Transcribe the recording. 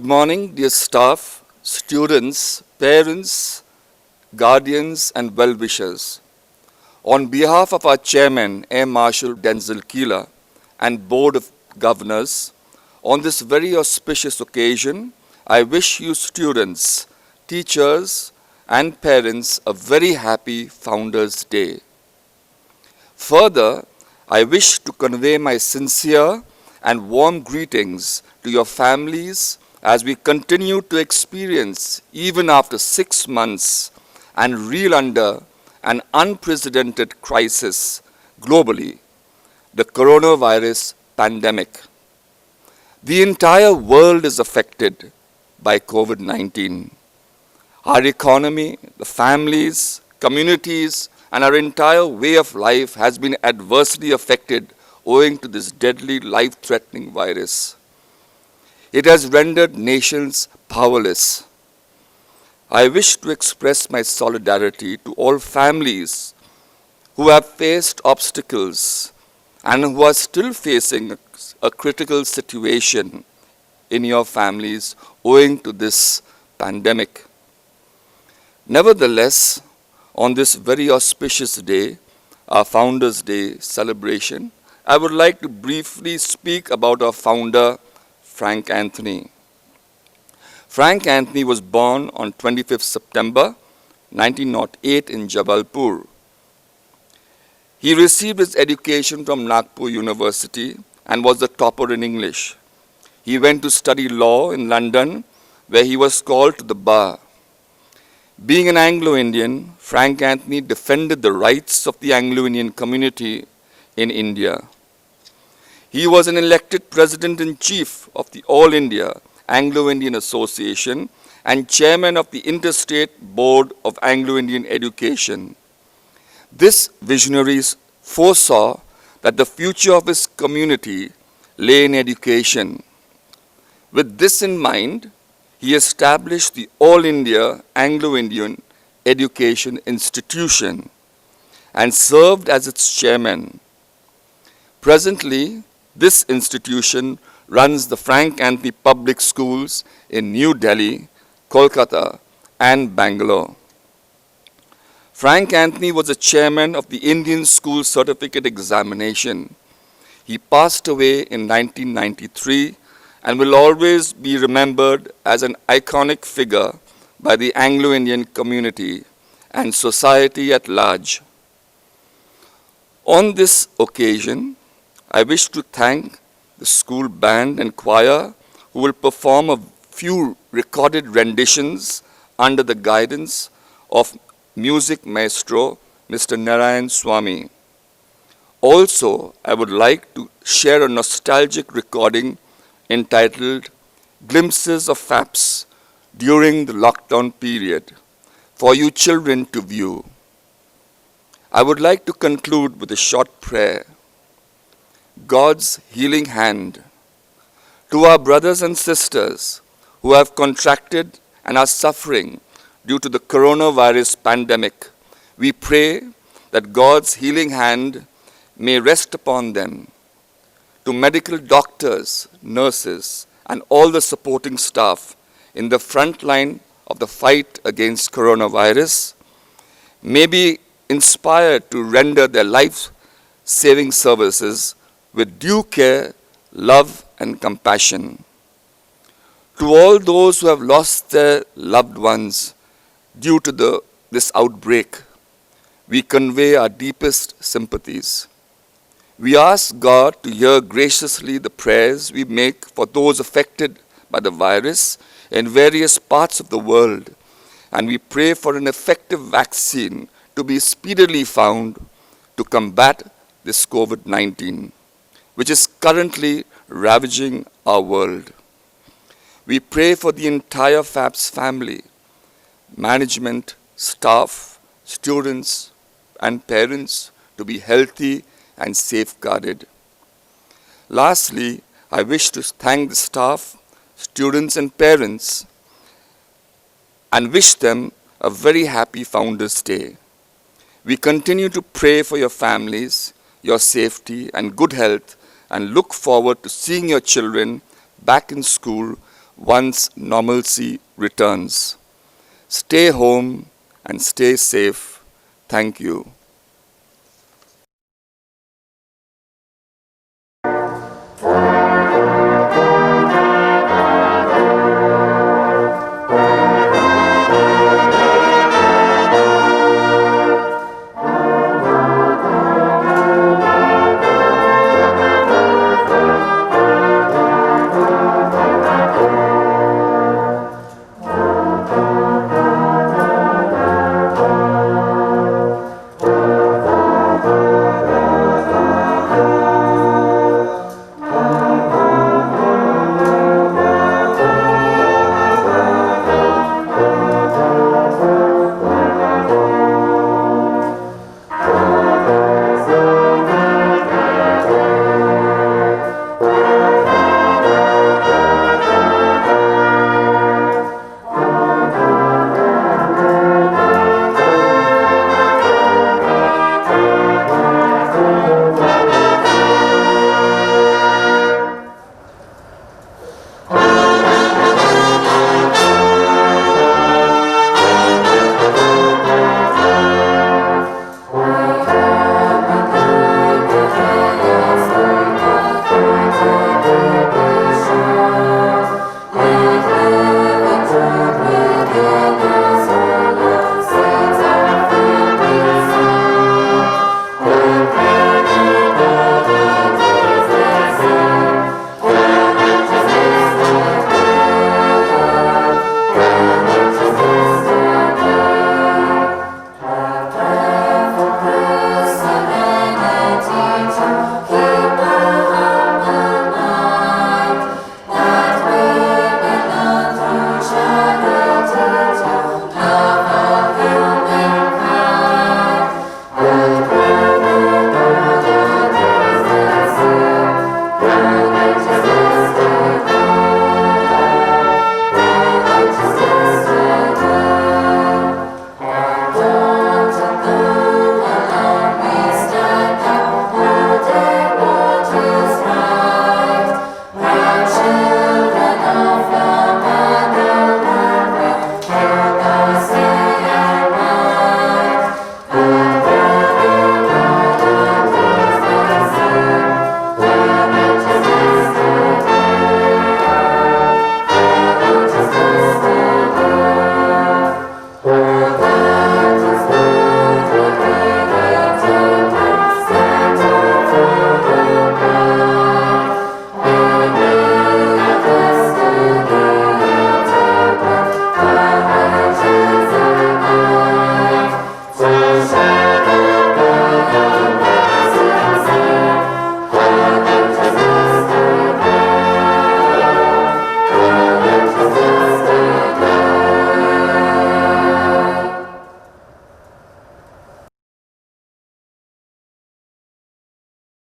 Good morning, dear staff, students, parents, guardians, and well-wishers. On behalf of our chairman, Air Marshal Denzel Keeler, and Board of Governors, on this very auspicious occasion, I wish you students, teachers, and parents a very happy Founders' Day. Further, I wish to convey my sincere and warm greetings to your families as we continue to experience, even after 6 months, and reel under an unprecedented crisis globally, the coronavirus pandemic. The entire world is affected by COVID-19. Our economy, the families, communities, and our entire way of life has been adversely affected owing to this deadly, life-threatening virus. It has rendered nations powerless. I wish to express my solidarity to all families who have faced obstacles and who are still facing a critical situation in your families owing to this pandemic. Nevertheless, on this very auspicious day, our Founders' Day celebration, I would like to briefly speak about our founder, Frank Anthony. Frank Anthony was born on 25th September 1908 in Jabalpur. He received his education from Nagpur University and was the topper in English. He went to study law in London, where he was called to the bar. Being an Anglo-Indian, Frank Anthony defended the rights of the Anglo-Indian community in India. He was an elected President-in-Chief of the All India Anglo-Indian Association and Chairman of the Interstate Board of Anglo-Indian Education. This visionary foresaw that the future of his community lay in education. With this in mind, he established the All India Anglo-Indian Education Institution and served as its chairman. Presently, this institution runs the Frank Anthony Public Schools in New Delhi, Kolkata, and Bangalore. Frank Anthony was the chairman of the Indian School Certificate Examination. He passed away in 1993 and will always be remembered as an iconic figure by the Anglo-Indian community and society at large. On this occasion, I wish to thank the school band and choir who will perform a few recorded renditions under the guidance of music maestro Mr. Narayan Swami. Also, I would like to share a nostalgic recording entitled Glimpses of FAPS during the lockdown period for you children to view. I would like to conclude with a short prayer. God's healing hand. To our brothers and sisters who have contracted and are suffering due to the coronavirus pandemic, we pray that God's healing hand may rest upon them. To medical doctors, nurses, and all the supporting staff in the front line of the fight against coronavirus, may be inspired to render their life-saving services with due care, love, and compassion. To all those who have lost their loved ones due to this outbreak, we convey our deepest sympathies. We ask God to hear graciously the prayers we make for those affected by the virus in various parts of the world, and we pray for an effective vaccine to be speedily found to combat this COVID-19, which is currently ravaging our world. We pray for the entire FAPS family, management, staff, students, and parents to be healthy and safeguarded. Lastly, I wish to thank the staff, students, and parents and wish them a very happy Founders' Day. We continue to pray for your families, your safety, and good health, and look forward to seeing your children back in school once normalcy returns. Stay home and stay safe. Thank you.